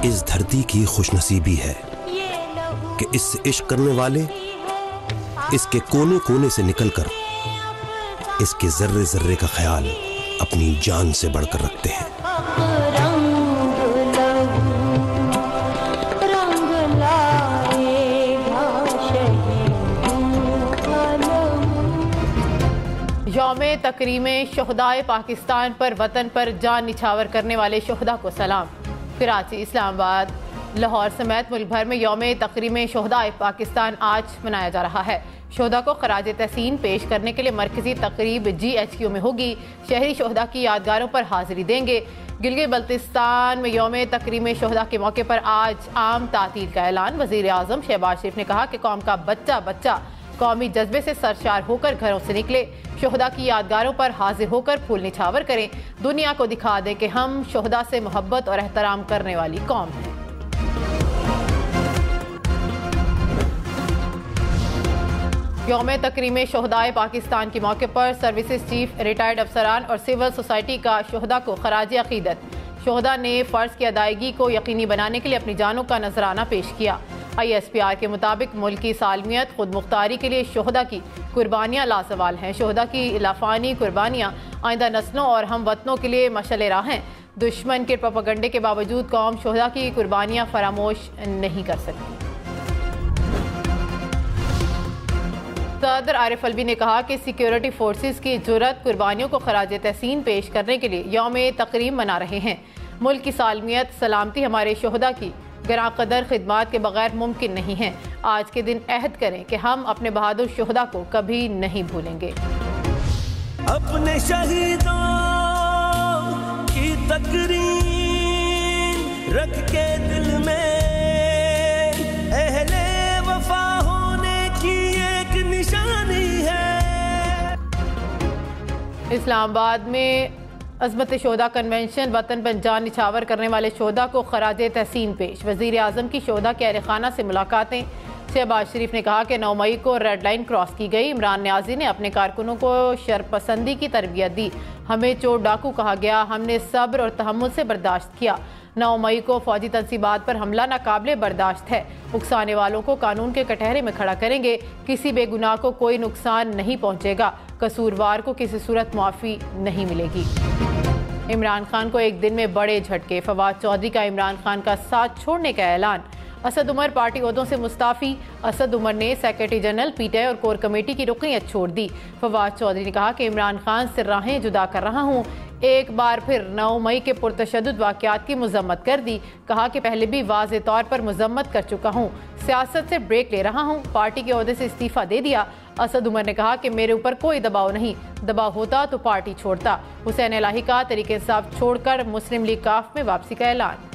इस धरती की खुशनसीबी है कि इससे इश्क करने वाले इसके कोने कोने से निकलकर इसके जर्रे जर्रे का ख्याल अपनी जान से बढ़कर रखते हैं। यौमे तकरीमे शोहदाए पाकिस्तान पर वतन पर जान निछावर करने वाले शोहदा को सलाम। कराची, इस्लामाबाद, लाहौर समेत मुल्क भर में यौमे तकरीमे शोहदाए पाकिस्तान आज मनाया जा रहा है। शोहदा को खराज तहसीन पेश करने के लिए मरकजी तकरीब GHQ में होगी। शहरी शोहदा की यादगारों पर हाजिरी देंगे। गिलगित बल्तिस्तान में यौमे तकरीमे शोहदा के मौके पर आज आम तातील का ऐलान। वज़ीर आज़म शहबाज शरीफ ने कहा कि कौम का बच्चा बच्चा कौमी जज्बे से सरशार होकर घरों से निकले, शोहदा की यादगारों पर हाजिर होकर फूल निछावर करें, दुनिया को दिखा दें कि हम शोहदा से मोहब्बत और एहतराम करने वाली कौम हैं। यौम तकरीम शोहदाए पाकिस्तान के मौके पर सर्विसेज चीफ, रिटायर्ड अफसरान और सिविल सोसाइटी का शोहदा को खराज अकीदत। शोहदा ने फ़र्ज़ की अदायगी को यकीनी बनाने के लिए अपनी जानों का नजराना पेश किया। ISPR के मुताबिक मुल्क की सालमियत खुद मुख्तारी के लिए शोहदा की कुर्बानियाँ लासवाल हैं। शोहदा की लाफानी कुर्बानियाँ आइंदा नस्लों और हम वतनों के लिए मशअल राह हैं। दुश्मन के प्रोपेगेंडे के बावजूद कौम शोहदा की कुर्बानियाँ फरामोश नहीं कर सकती। सदर आरिफ अलवी ने कहा कि सिक्योरिटी फोर्सेस की जुर्रत कुर्बानियों को खराज तहसीन पेश करने के लिए यौम तकरीम मना रहे हैं। मुल्क की सालमियत सलामती हमारे शोहदा की गरां कदर खिदमात के बगैर मुमकिन नहीं है। आज के दिन अहद करें कि हम अपने बहादुर शोहदा को कभी नहीं भूलेंगे। अपने शहीदों की तकरीर रख के दिल में अहले वफा होने की एक निशानी है। इस्लामाबाद में अज़मत शोहदा कन्वेंशन वतन पर जान निछावर करने वाले शोहदा को खराज तहसीन पेश। वज़ीर आज़म की शोहदा के अहल खाना से मुलाकातें। शहबाज शरीफ ने कहा कि 9 मई को रेड लाइन क्रॉस की गई। इमरान न्याजी ने अपने कारकुनों को शरपसंदी की तरबियत दी। हमें चोर डाकू कहा गया, हमने सब्र और तहम्मुल से बर्दाश्त किया। 9 मई को फौजी तंसीबात पर हमला नाकाबिले बर्दाश्त है। उकसाने वालों को कानून के कटहरे में खड़ा करेंगे। किसी बेगुनाह को कोई नुकसान नहीं पहुंचेगा। कसूरवार को किसी सूरत मुआफ़ी नहीं मिलेगी। इमरान खान को एक दिन में बड़े झटके। फवाद चौधरी का इमरान खान का साथ छोड़ने का ऐलान। असद उमर पार्टी ओहदों से मुस्ताफ़ी। असद उमर ने सेक्रेटरी जनरल PTI और कोर कमेटी की रुकनियत छोड़ दी। फवाद चौधरी ने कहा कि इमरान खान से राहें जुदा कर रहा हूँ। एक बार फिर 9 मई के पुरतशद्दुद वाक़यात की मज़म्मत कर दी। कहा कि पहले भी वाज़े तौर पर मज़म्मत कर चुका हूँ। सियासत से ब्रेक ले रहा हूँ। पार्टी के ओहदे से इस्तीफ़ा दे दिया। असद उमर ने कहा कि मेरे ऊपर कोई दबाव नहीं, दबाव होता तो पार्टी छोड़ता। हुसैन इलाही का तरीके इंसाफ छोड़कर मुस्लिम लीग काफ में वापसी का ऐलान।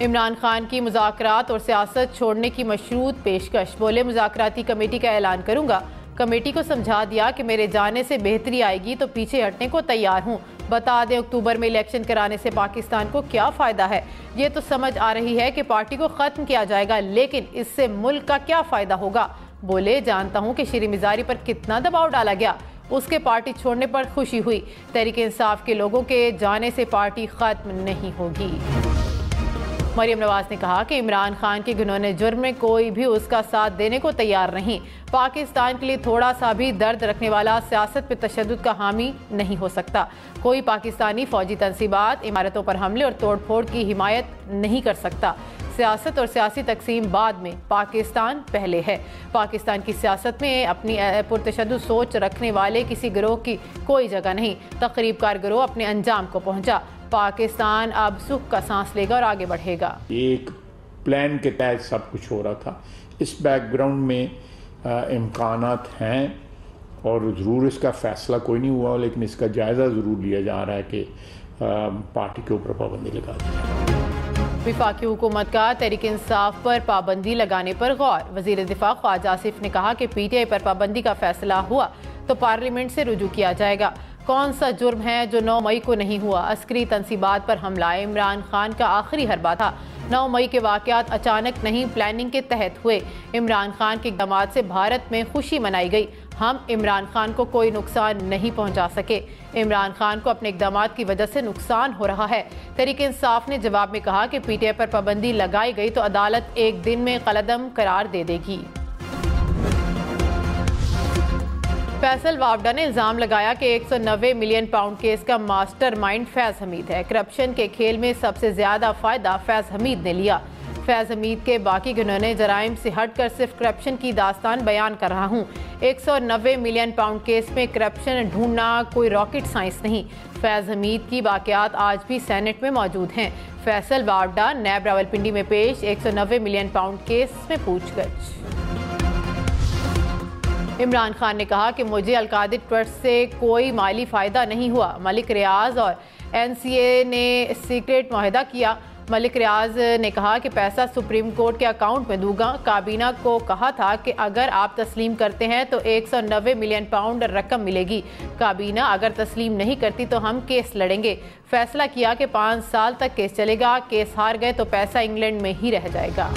इमरान खान की मुज़ाकरात और सियासत छोड़ने की मशरूत पेशकश। बोले, मुज़ाकराती कमेटी का ऐलान करूंगा। कमेटी को समझा दिया कि मेरे जाने से बेहतरी आएगी तो पीछे हटने को तैयार हूँ। बता दें, अक्टूबर में इलेक्शन कराने से पाकिस्तान को क्या फ़ायदा है। ये तो समझ आ रही है कि पार्टी को ख़त्म किया जाएगा, लेकिन इससे मुल्क का क्या फ़ायदा होगा। बोले, जानता हूँ कि शीरी मिजारी पर कितना दबाव डाला गया, उसके पार्टी छोड़ने पर खुशी हुई। तहरीक इंसाफ के लोगों के जाने से पार्टी ख़त्म नहीं होगी। मरियम नवाज ने कहा कि इमरान खान के घिनौने जुर्म में कोई भी उसका साथ देने को तैयार नहीं। पाकिस्तान के लिए थोड़ा सा भी दर्द रखने वाला सियासत पर तशद्दुद का हामी नहीं हो सकता। कोई पाकिस्तानी फौजी तंसीबात, इमारतों पर हमले और तोड़ फोड़ की हिमायत नहीं कर सकता। सियासत और सियासी तकसीम बाद में, पाकिस्तान पहले है। पाकिस्तान की सियासत में अपनी पुरतशद्दुद सोच रखने वाले किसी गिरोह की कोई जगह नहीं। तकरीबकार गिरोह अपने अंजाम को पहुंचा। पाकिस्तान अब सुख का सांस लेगा और आगे बढ़ेगा। एक प्लान के तहत सब कुछ हो रहा था। इस बैकग्राउंड में इम्कानात हैं और ज़रूर इसका फ़ैसला कोई नहीं हुआ, लेकिन इसका जायज़ा ज़रूर लिया जा रहा है कि पार्टी के ऊपर पाबंदी लगा दी जाए। वफाकी हुकूमत का तहरीक इंसाफ पर पाबंदी लगाने पर गौर। वज़ीर दिफा ख्वाजा आसिफ ने कहा कि PTI पर पाबंदी का फैसला हुआ तो पार्लियामेंट से रुजू किया जाएगा। कौन सा जुर्म है जो 9 मई को नहीं हुआ? अस्करी तंसीबात पर हमला इमरान खान का आखिरी हरबा था। 9 मई के वाक़यात अचानक नहीं, प्लानिंग के तहत हुए। इमरान खान के इक़दाम से भारत में खुशी मनाई गई। हम इमरान खान को कोई नुकसान नहीं पहुंचा सके। इमरान खान को अपने इक़दाम की वजह से नुकसान हो रहा है। तहरीक इंसाफ ने जवाब में कहा कि पीटीआई पर पाबंदी लगाई गई तो अदालत एक दिन में कलअदम करार दे देगी। फैसल वावडा ने इल्ज़ाम लगाया कि 190 मिलियन पाउंड केस का मास्टरमाइंड फैज़ हमीद है। करप्शन के खेल में सबसे ज़्यादा फ़ायदा फैज़ हमीद ने लिया। फैज़ हमीद के बाकी गिनौने जराइम से हटकर सिर्फ करप्शन की दास्तान बयान कर रहा हूँ। 190 मिलियन पाउंड केस में करप्शन ढूंढना कोई रॉकेट साइंस नहीं। फैज़ हमीद की वाक़यात आज भी सेनेट में मौजूद हैं। फैसल वावडा नैब रावलपिंडी में पेश, 190 मिलियन पाउंड केस में पूछगछ। इमरान खान ने कहा कि मुझे अलकादिर ट्रस्ट से कोई माली फ़ायदा नहीं हुआ। मलिक रियाज और NCA ने सीक्रेट मुआहदा किया। मलिक रियाज ने कहा कि पैसा सुप्रीम कोर्ट के अकाउंट में दूंगा। काबीना को कहा था कि अगर आप तस्लीम करते हैं तो 190 मिलियन पाउंड रकम मिलेगी। काबीना अगर तस्लीम नहीं करती तो हम केस लड़ेंगे। फैसला किया कि 5 साल तक केस चलेगा। केस हार गए तो पैसा इंग्लैंड में ही रह जाएगा।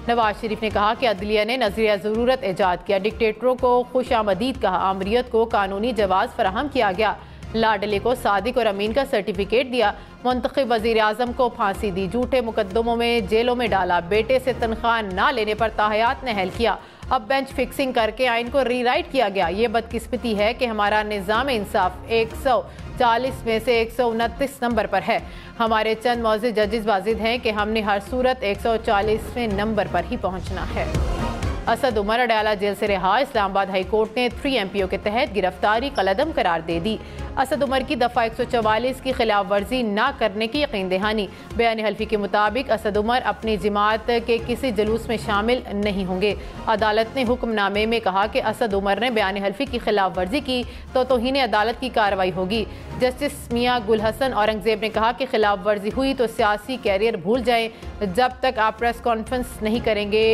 नवाज शरीफ ने कहा कि अदलिया ने नजरिया ज़रूरत ईजाद किया। डिक्टेटरों को खुशामदीद कहा। आमरीत को कानूनी जवाज़ फराहम किया गया। लाडले को सादिक और अमीन का सर्टिफिकेट दिया। मुंतखब वज़ीर आज़म को फांसी दी। झूठे मुकदमों में जेलों में डाला। बेटे से तनख्वाह ना लेने पर ताहयात ने हल किया। अब बेंच फिक्सिंग करके आइन को रीराइट किया गया। ये बदकिस्मती है कि हमारा निज़ाम इंसाफ 140 में से 129 नंबर पर है। हमारे चंद मौजूद जजेस वाजिद हैं कि हमने हर सूरत 140वें नंबर पर ही पहुंचना है। असद उमर अडयाला जेल से रिहा। इस्लामाबाद हाई कोर्ट ने 3 MPO के तहत गिरफ्तारी कलअदम करार दे दी। असद उमर की दफ़ा 144 की खिलाफ वर्जी न करने की यकीन दहानी। बयान हल्फी के मुताबिक असद उमर अपनी जमात के किसी जुलूस में शामिल नहीं होंगे। अदालत ने हुक्मनामे में कहा कि असद उमर ने बयान हल्फी की खिलाफ वर्जी की तो तौहीन अदालत की कार्रवाई होगी। जस्टिस मियां गुल हसन औरंगजेब ने कहा कि खिलाफ वर्जी हुई तो सियासी कैरियर भूल जाएं। जब तक आप प्रेस कॉन्फ्रेंस नहीं करेंगे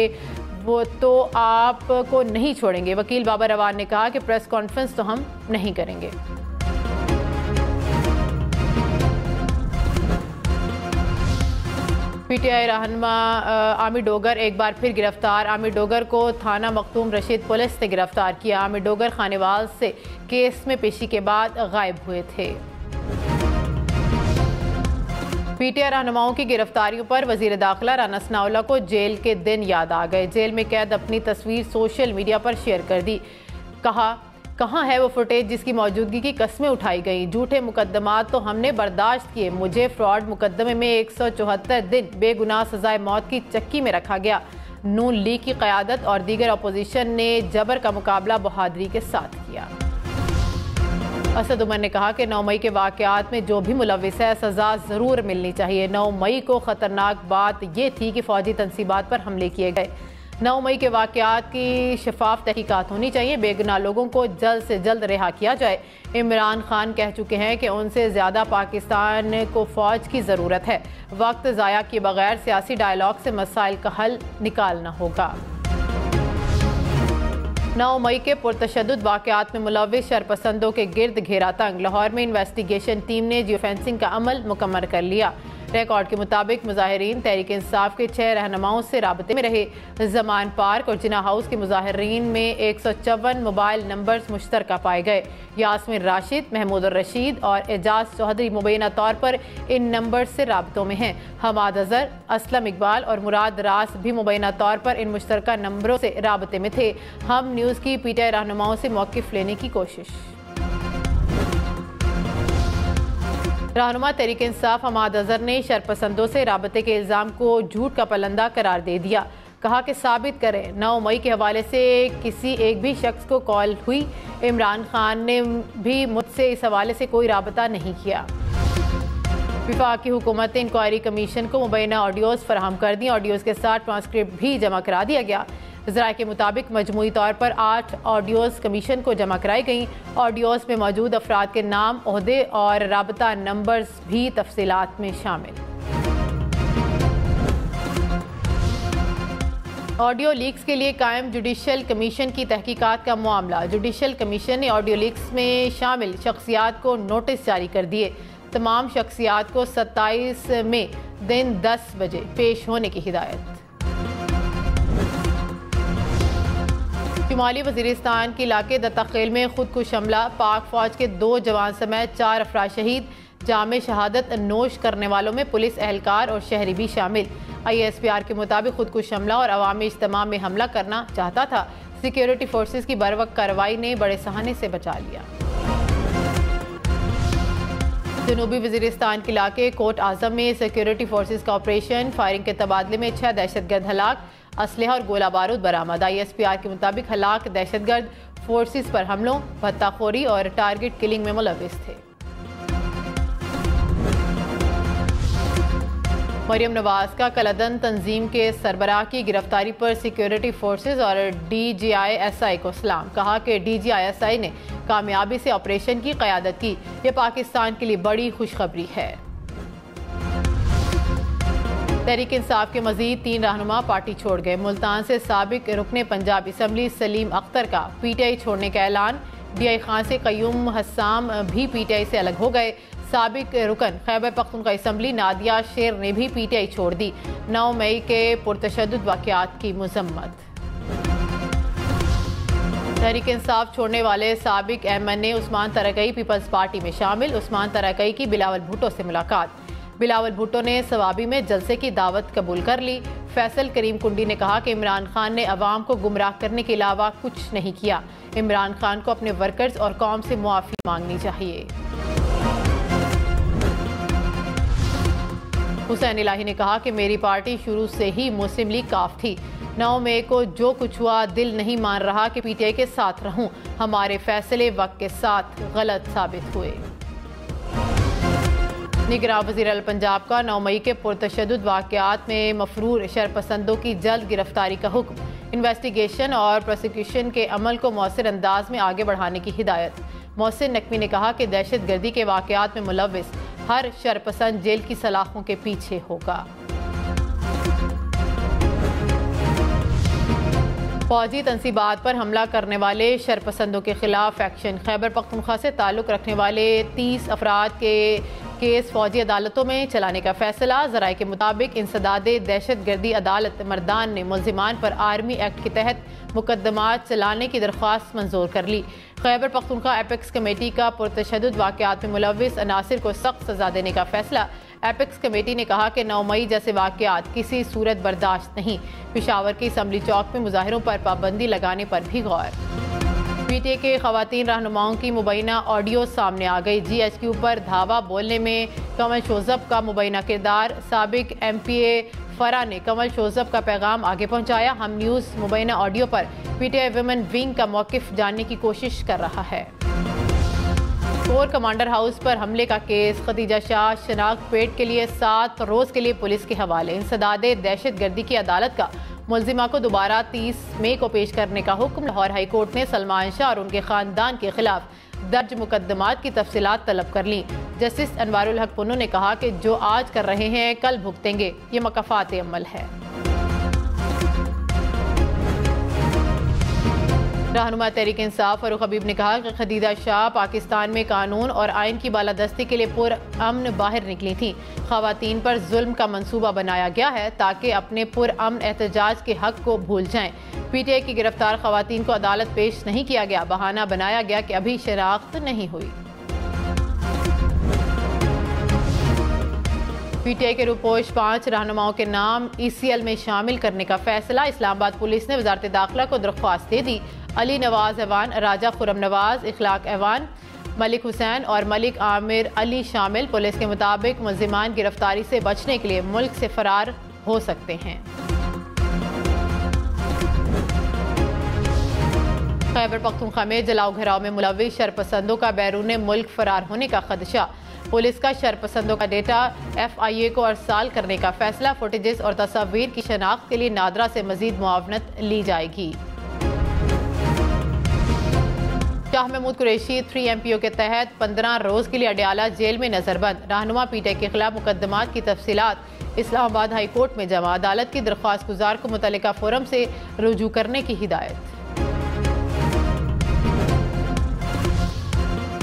वो तो आपको नहीं छोड़ेंगे। वकील बाबर अवान ने कहा कि प्रेस कॉन्फ्रेंस तो हम नहीं करेंगे। पीटीआई रहनुमा आमिर डोगर एक बार फिर गिरफ्तार। आमिर डोगर को थाना मखदूम रशीद पुलिस ने गिरफ्तार किया। आमिर डोगर खानेवाल से केस में पेशी के बाद गायब हुए थे। पीटीआई रहनुमाओं की गिरफ्तारियों पर वजीर दाखिला राना सनाउल्लाह को जेल के दिन याद आ गए। जेल में कैद अपनी तस्वीर सोशल मीडिया पर शेयर कर दी। कहा, कहाँ है वो फुटेज जिसकी मौजूदगी की कस्में उठाई गई। झूठे मुकदमात तो हमने बर्दाश्त किए। मुझे फ्रॉड मुकदमे में 174 दिन बेगुनाह सजाए मौत की चक्की में रखा गया। नून लीग की क़यादत और दीगर अपोजिशन ने जबर का मुकाबला बहादुरी के साथ किया। असद उमर ने कहा कि 9 मई के वाक़यात में जो भी मुलविस है सज़ा ज़रूर मिलनी चाहिए। 9 मई को ख़तरनाक बात यह थी कि फ़ौजी तनसीबात पर हमले किए गए। 9 मई के वाक़यात की शफाफ तहकीकात होनी चाहिए। बेगुनाह लोगों को जल्द से जल्द रिहा किया जाए। इमरान खान कह चुके हैं कि उनसे ज़्यादा पाकिस्तान को फ़ौज की ज़रूरत है। वक्त ज़ाया किए बगैर सियासी डायलॉग से मसाइल का हल निकालना होगा। 9 मई के पुरतशद्दुद वाक़यात में मुलव्विस शरपसंदों के गिर्द घेरा तंग। लाहौर में इन्वेस्टिगेशन टीम ने जियो फेंसिंग का अमल मुकम्मल कर लिया। रिकॉर्ड के मुताबिक मुजाहिरीन तहरीक इंसाफ के 6 रहनुमाओं से राबते में रहे। जमान पार्क और जिना हाउस के मुजाहिरीन में 154 मोबाइल नंबर्स मुश्तरका पाए गए। यास्मिन राशिद, महमूद रशीद और एजाज चौधरी मुबैना तौर पर इन नंबर से राबतों में हैं। हमाद अजहर, असलम इकबाल और मुराद रास भी मुबैना तौर पर इन मुश्तरका नंबरों से राबते में थे। हम न्यूज़ की पीटीआई रहनुमाओं से मौक़िफ़ लेने की कोशिश। रहनुमा तहरीक इंसाफ हमाद अजहर ने शरपसंदों से राबते के इल्ज़ाम को झूठ का पलंदा करार दे दिया। कहा कि साबित करें। 9 मई के हवाले से किसी एक भी शख्स को कॉल हुई। इमरान खान ने भी मुझसे इस हवाले से कोई राबता नहीं किया। वफाकी हुकूमत ने इंक्वायरी कमीशन को मुबैना ऑडियोज़ फराहम कर दी। ऑडियोज़ के साथ ट्रांसक्रिप्ट भी जमा करा दिया गया। ज़राए के मुताबिक मजमूई तौर पर 8 ऑडियोज़ कमीशन को जमा कराई गई। ऑडियोज़ में मौजूद अफराद के नाम, ओहदे और राबता नंबर्स भी तफसीलात में शामिल। ऑडियो लीक्स के लिए कायम जुडिशल कमीशन की तहकीकात का मामला। जुडिशल कमीशन ने ऑडियो लीक्स में शामिल शख्सियात को नोटिस जारी कर दिए। तमाम शख्सियात को 27 में दिन 10 बजे पेश होने की हिदायत। शुमाली वजीरिस्तान के इलाके दत्ताखेल में खुदकुश हमला, पाक फौज के 2 जवान समेत 4 अफराद शहीद। जामे शहादत नोश करने वालों में पुलिस एहलकार और शहरी भी शामिल। ISPR के मुताबिक खुदकुश हमला और अवामी इज्तिमा में हमला करना चाहता था। सिक्योरिटी फोर्सेस की बरवक्त कार्रवाई ने बड़े सहाने से बचा लिया। जनूबी वजीरिस्तान के इलाके कोट आजम में सिक्योरिटी फोर्सेस का ऑपरेशन, फायरिंग के तबादले में 6 दहशतगर्द हलाक, असलहा और गोला बारूद बरामद। ISPR के मुताबिक हलाक दहशतगर्द फोर्सेस पर हमलों, भत्ताखोरी और टारगेट किलिंग में मुलविस थे। मरियम नवाज का कलदन तंजीम के सरबराह की गिरफ्तारी पर सिक्योरिटी फोर्सेस और DGISI को सलाम। कहा कि DGISI ने कामयाबी से ऑपरेशन की क़यादत की। ये पाकिस्तान के लिए बड़ी खुशखबरी है। तहरीक इंसाफ के मजीद 3 रहनुमा पार्टी छोड़ गए। मुल्तान से साबिक रुकने पंजाब असम्बली सलीम अख्तर का PTI छोड़ने का ऐलान। DI खान से कयूम हसाम भी PTI से अलग हो गए। साबिक रुकन खैबर पख्तूनख्वा असम्बली नादिया शेर ने भी PTI छोड़ दी। 9 मई के पुरतशद्दुद वाक़यात की मज़म्मत। तहरीक इंसाफ छोड़ने वाले साबिक MNA उस्मान तरकई पीपल्स पार्टी में शामिल। उस्मान तरकई की बिलावल भुट्टो से मुलाकात। बिलावल भुट्टो ने सवाबी में जलसे की दावत कबूल कर ली। फैसल करीम कुंडी ने कहा कि इमरान खान ने अवाम को गुमराह करने के अलावा कुछ नहीं किया। इमरान खान को अपने वर्कर्स और कौम से मुआफ़ी मांगनी चाहिए। हुसैन इलाही ने कहा कि मेरी पार्टी शुरू से ही मुस्लिम लीग काफ थी। 9 मई को जो कुछ हुआ दिल नहीं मान रहा कि PTI के साथ रहूं। हमारे फैसले वक्त के साथ गलत साबित हुए। निगरान वज़ीर पंजाब का 9 मई के पुरतशद्दुद वाक़यात में मफरूर शरपसंदों की जल्द गिरफ्तारी का हुक्म। इन्वेस्टिगेशन और प्रोसिक्यूशन के अमल को मौसर अंदाज में आगे बढ़ाने की हिदायत। मोहसिन नकवी ने कहा कि दहशत गर्दी के वाक़यात में मुलव्विस हर शरपसंद जेल की सलाखों के पीछे होगा। फौजी तंसीबात पर हमला करने वाले शरपसंदों के खिलाफ एक्शन। खैबर पख्तूनख्वा से ताल्लुक़ रखने वाले 30 अफराद के केस फौजी अदालतों में चलाने का फैसला। ज़राए के मुताबिक इंसदादे दहशत गर्दी अदालत मर्दान ने मुल्जिमान पर आर्मी एक्ट के तहत मुकदमात चलाने की दरख्वास्त मंजूर कर ली। खैबर पख्तूनख्वा एपेक्स कमेटी का पुरतशद्दुद वाक़यात में मुलव्विस अनासिर को सख्त सजा देने का फैसला। एपेक्स कमेटी ने कहा कि 9 मई जैसे वाक़यात किसी सूरत बर्दाश्त नहीं। पेशावर के असम्बली चौक में मुजाहिरों पर पाबंदी लगाने पर भी गौर। PTI के खवातीन रहनुमाओं की मुबैना ऑडियो सामने आ गई। GHQ पर धावा बोलने में कमल शोजब का मुबैना किरदार। साबिक MPA फरा ने कमल शोजब का पैगाम आगे पहुंचाया। हम न्यूज़ मुबैना ऑडियो पर PTI विमेन विंग का मौक़िफ़ जानने की कोशिश कर रहा है। कोर कमांडर हाउस पर हमले का केस। खदीजा शाह शनाख्त पेट के लिए 7 रोज़ के लिए पुलिस के हवाले। इंसदादे दहशत गर्दी की अदालत का मुल्जिमा को दोबारा 30 मई को पेश करने का हुक्म। लाहौर हाई कोर्ट ने सलमान शाह और उनके खानदान के खिलाफ दर्ज मुकदमात की तफसीलात तलब कर ली। जस्टिस अनवारुल हक पुन्नू ने कहा कि जो आज कर रहे हैं कल भुगतेंगे। ये मकफात अमल है। रहनुमा तहरीक इंसाफ फारूक हबीब ने कहा कि खदीजा शाह पाकिस्तान में कानून और आइन की बालादस्ती के लिए पुरअमन बाहर निकली थी। खवातीन पर जुल्म का मंसूबा बनाया गया है ताकि अपने पुरअमन एहतजाज के हक को भूल जाएं। PTI की गिरफ्तार खवातीन को अदालत पेश नहीं किया गया। बहाना बनाया गया कि अभी शनाख्त नहीं हुई। PTI के रूपोश 5 रहनुमाओं के नाम ECL में शामिल करने का फैसला। इस्लामाबाद पुलिस ने वजारत दाखिला को दरख्वास्त दे दी। अली नवाज ऐवान, राजा खुरम नवाज, इखलाक ऐवान, मलिक हुसैन और मलिक आमिर अली शामिल। पुलिस के मुताबिक मुल्जिमान गिरफ्तारी से बचने के लिए मुल्क से फरार हो सकते हैं। खैबर पख्तूनख्वा में जलाओ घराव में मुलव्विस शरपसंदों का बैरून मुल्क फरार होने का खदशा। पुलिस का शरपसंदों का डेटा FIA को अरसाल करने का फैसला। फुटेजेस और तस्वीर की शनाख्त के लिए नादरा से मजीद मुआवनत ली जाएगी। शाह महमूद कुरैशी 3 MPO के तहत 15 रोज के लिए अडयाला जेल में नजरबंद। रहनुमा PTI के खिलाफ मुकदमात की तफसीलात इस्लामाबाद हाई कोर्ट में जमा। अदालत की दरख्वास्त गुजार को मुतल्लिका फोरम से रुजू करने की हिदायत।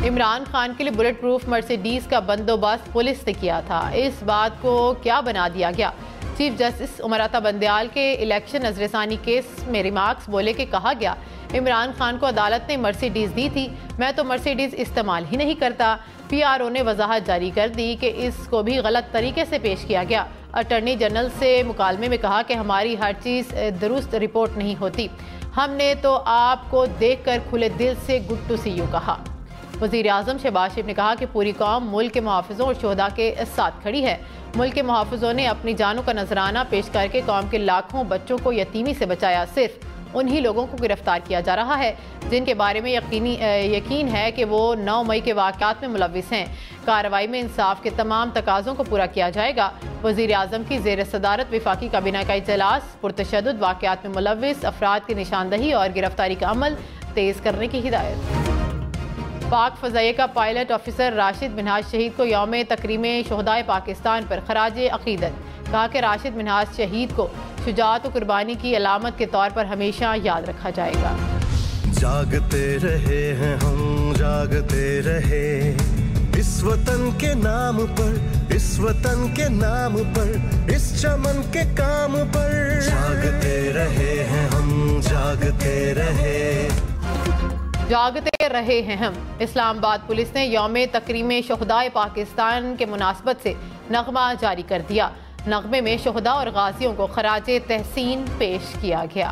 इमरान खान के लिए बुलेट प्रूफ मर्सिडीज का बंदोबस्त पुलिस ने किया था। इस बात को क्या बना दिया गया? चीफ जस्टिस उमर अता बंदयाल के इलेक्शन नजरसानी केस में रिमार्क्स बोले कि कहा गया इमरान खान को अदालत ने मर्सिडीज दी थी, मैं तो मर्सिडीज इस्तेमाल ही नहीं करता। पीआरओ ने वजाहत जारी कर दी कि इसको भी गलत तरीके से पेश किया गया। अटॉर्नी जनरल से मुकालमे में कहा कि हमारी हर चीज़ दुरुस्त रिपोर्ट नहीं होती, हमने तो आपको देखकर खुले दिल से गुड टू सी यू कहा। वज़ीर आज़म शहबाज शरीफ ने कहा कि पूरी कौम मुल्क के मुहाफ़िज़ों और शोहदा के साथ खड़ी है। मुल्क के मुहाफ़िज़ों ने अपनी जानों का नजराना पेश करके कौम के लाखों बच्चों को यतीमी से बचाया। सिर्फ उन्हीं लोगों को गिरफ्तार किया जा रहा है जिनके बारे में यकीन है कि वो 9 मई के वाक़यात में मुलव्विस हैं। कार्रवाई में इंसाफ के तमाम तकाज़ों को पूरा किया जाएगा। वज़ीर आज़म की ज़ेर सदारत वफाकी काबीना का इजलास पुरतशद्दुद वाक़यात में मुलव्विस अफराद की निशानदही और गिरफ्तारी का अमल तेज़ करने की हिदायत। पाक फ़ज़ाइया का पायलट ऑफिसर राशिद मिन्हाज शहीद को यौम तकरीम शोहदाए पाकिस्तान पर खराज अक़ीदत। कहा कि राशिद मिन्हाज शहीद को शुजाअत और कुर्बानी की अलामत के तौर पर हमेशा याद रखा जाएगा। जागते रहे हैं हम, जागते रहे इस वतन के नाम पर, इस वतन के नाम पर, इस चमन के काम पर। जागते रहे हैं हम, जागते रहे, जागते रहे हैं हम। इस्लामाबाद पुलिस ने यौम तकरीम शोहदाए पाकिस्तान के मुनासबत से नगमा जारी कर दिया। नगमे में शोहदा और गाजियों को खराजे तहसीन पेश किया गया।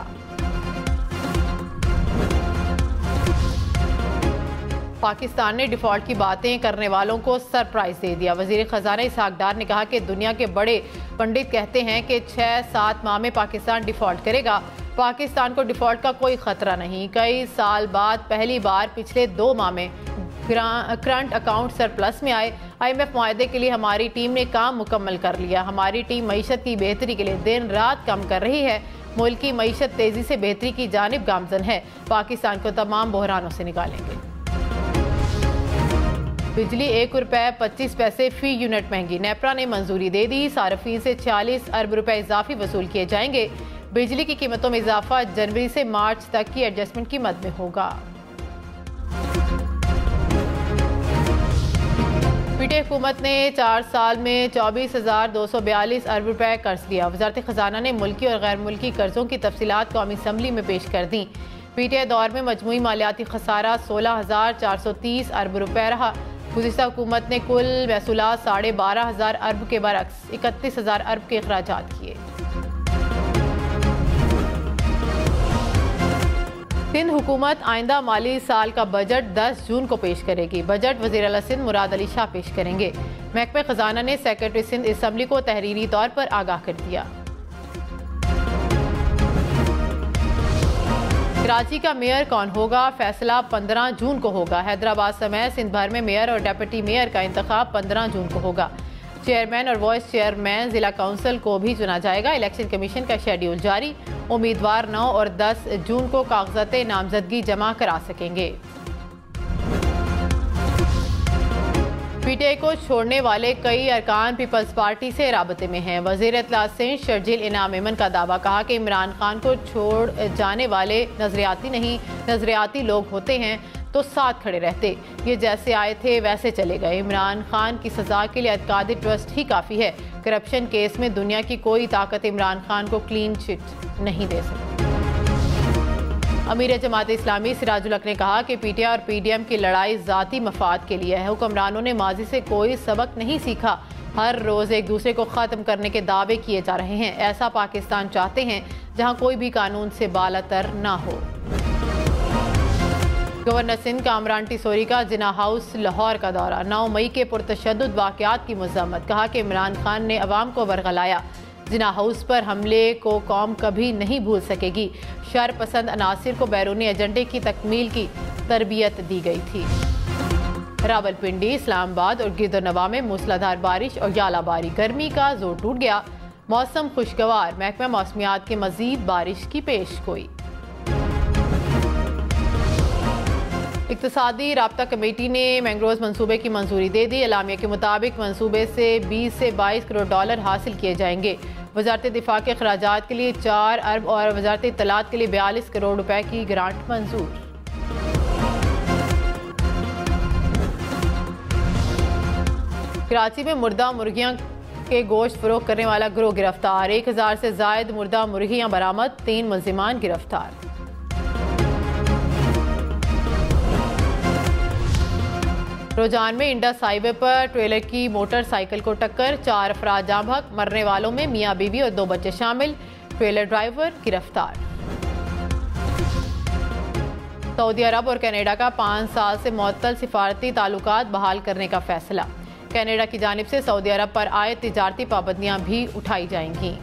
पाकिस्तान ने डिफॉल्ट की बातें करने वालों को सरप्राइज दे दिया। वजीर खजाना इसहाक डार ने कहा कि दुनिया के बड़े पंडित कहते हैं कि 6-7 माह में पाकिस्तान डिफॉल्ट करेगा। पाकिस्तान को डिफॉल्ट का कोई खतरा नहीं। कई साल बाद पहली बार पिछले 2 माह में करंट अकाउंट सरप्लस में आए। IMF मुआहदे के लिए हमारी टीम ने काम मुकम्मल कर लिया। हमारी टीम मईशत की बेहतरी के लिए दिन रात काम कर रही है। मुल्क की मईशत तेजी से बेहतरी की जानिब गामजन है। पाकिस्तान को तमाम बहरानों से निकालेंगे। बिजली ₹1.25 फी यूनिट महंगी। नेपरा ने मंजूरी दे दी। सार्फिन से 46 अरब रुपए इजाफी वसूल किए जाएंगे। बिजली की कीमतों में इजाफा जनवरी से मार्च तक की एडजस्टमेंट कीमत में होगा। पीटीआई हुकूमत ने 4 साल में 24,242 अरब रुपए कर्ज दिया। वजारत खजाना ने मुल्की और गैर मुल्की कर्जों की तफसीलात कौमी असम्बली में पेश कर दी। पीटीआई दौर में मजमूई मालियाती खसारा 16,430 अरब रुपए रहा। गुज़िश्ता हुकूमत ने कुल महसूलात 12,500 अरब के बरक्स 31,000 अरब के अखराजात किए। सिंध हुकूमत आइंदा माली साल का बजट 10 जून को पेश करेगी। बजट वज़ीर आला सिंध मुराद अली शाह पेश करेंगे। महकमे खजाना ने सेक्रेटरी सिंध असम्बली को तहरीरी तौर पर आगाह कर दिया। कराची का मेयर कौन होगा, फैसला 15 जून को होगा। हैदराबाद समेत सिंध भर में मेयर और डिप्टी मेयर का इंतखाब 15 जून को होगा। चेयरमैन और वाइस चेयरमैन जिला काउंसिल को भी चुना जाएगा। इलेक्शन कमीशन का शेड्यूल जारी। उम्मीदवार 9 और 10 जून को कागजात नामजदगी जमा करा सकेंगे। पीटीआई को छोड़ने वाले कई अरकान पीपल्स पार्टी से राबते में हैं। वजीर इत्तलात सिंध शर्जील इनाम इमन का दावा। कहा कि इमरान खान को छोड़ जाने वाले नजरियाती नहीं, नजरियाती लोग होते हैं तो साथ खड़े रहते। ये जैसे आए थे वैसे चले गए। इमरान खान की सजा के लिए अतकादी ट्रस्ट ही काफ़ी है। करप्शन केस में दुनिया की कोई ताकत इमरान खान को क्लीन चिट नहीं दे सकती। अमीर जमात इस्लामी सिराजुल हक ने कहा कि पीटीआई और पीडीएम की लड़ाई ज़ाती मफाद के लिए है। हुक्मरानों ने माजी से कोई सबक नहीं सीखा। हर रोज़ एक दूसरे को ख़त्म करने के दावे किए जा रहे हैं। ऐसा पाकिस्तान चाहते हैं जहां कोई भी कानून से बालातर ना हो। गवर्नर सिंध कामरान टिसोरी का जिना हाउस लाहौर का दौरा। 9 मई के पुरतशद्दुद वाक़यात की मज़म्मत। कहा कि इमरान खान ने अवाम को बरगलाया। जिना हाउस पर हमले को कौम कभी नहीं भूल सकेगी। शर पसंद अनासिर को बैरूनी एजेंडे की तकमील की तरबियत दी गई थी। रावलपिंडी, इस्लामाबाद और गिरदनवा में मूसलाधार बारिश और यालाबारी। गर्मी का जोर टूट गया। मौसम खुशगवार। महकमा मौसमियात की मजीद बारिश की पेशगोई। इक्तिसादी राब्ता कमेटी ने मैंग्रोव मंसूबे की मंजूरी दे दी। एलामिया के मुताबिक मंसूबे से 20 से 22 करोड़ डॉलर हासिल किए जाएंगे। वजारत दिफा के अखराजात के लिए 4 अरब और वजारत इत्तलात के लिए 42 करोड़ रुपए की ग्रांट मंजूर। कराची में मुर्दा मुर्गियां के गोश्त फरोख्त करने वाला गिरोह गिरफ्तार। 1000 से जायद मुर्दा मुर्गियां बरामद, 3 मुल्जिमान गिरफ्तार। रोजान में इंडस हाईवे पर ट्रेलर की मोटरसाइकिल को टक्कर, 4 अफराद जाँ बहक, मरने वालों में मियाँ बीवी और 2 बच्चे शामिल। ट्रेलर ड्राइवर गिरफ्तार। सऊदी अरब और कनाडा का 5 साल से मुअत्तल सिफारती ताल्लुकात बहाल करने का फैसला। कनाडा की जानिब से सऊदी अरब पर आए तिजारती पाबंदियां भी उठाई जाएंगी।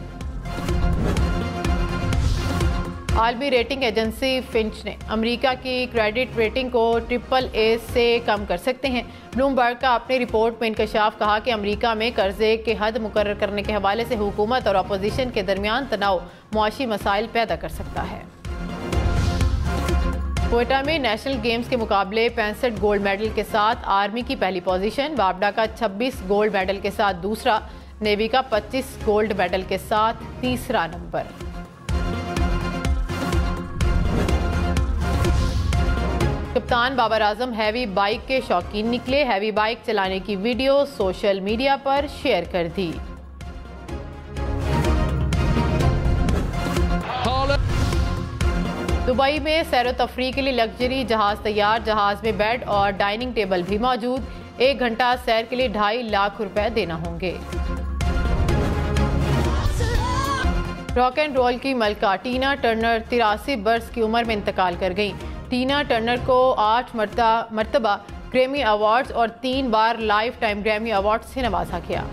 आलमी रेटिंग एजेंसी फिंच ने अमेरिका की क्रेडिट रेटिंग को AAA से कम कर सकते हैं। ब्लूमबर्ग का अपनी रिपोर्ट में इंकशाफ कहा कि अमेरिका में कर्जे के हद मुकर्रर करने के हवाले से हुकूमत और अपोजिशन के दरमियान तनाव मुआशी मसाइल पैदा कर सकता है। क्वेटा में नेशनल गेम्स के मुकाबले 65 गोल्ड मेडल के साथ आर्मी की पहली पोजीशन, बाबडा का 26 गोल्ड मेडल के साथ दूसरा, नेवी का 25 गोल्ड मेडल के साथ तीसरा नंबर। कप्तान बाबर आजम हैवी बाइक के शौकीन निकले, हैवी बाइक चलाने की वीडियो सोशल मीडिया पर शेयर कर दी। दुबई में सैर तफरी के लिए लग्जरी जहाज तैयार, जहाज में बेड और डाइनिंग टेबल भी मौजूद। 1 घंटा सैर के लिए 2.5 लाख रुपए देना होंगे। रॉक एंड रोल की मलका टीना टर्नर 83 बरस की उम्र में इंतकाल कर गई। टीना टर्नर को 8 मरतबा ग्रैमी अवार्ड्स और 3 बार लाइफ टाइम ग्रैमी अवार्ड से नवाजा गया।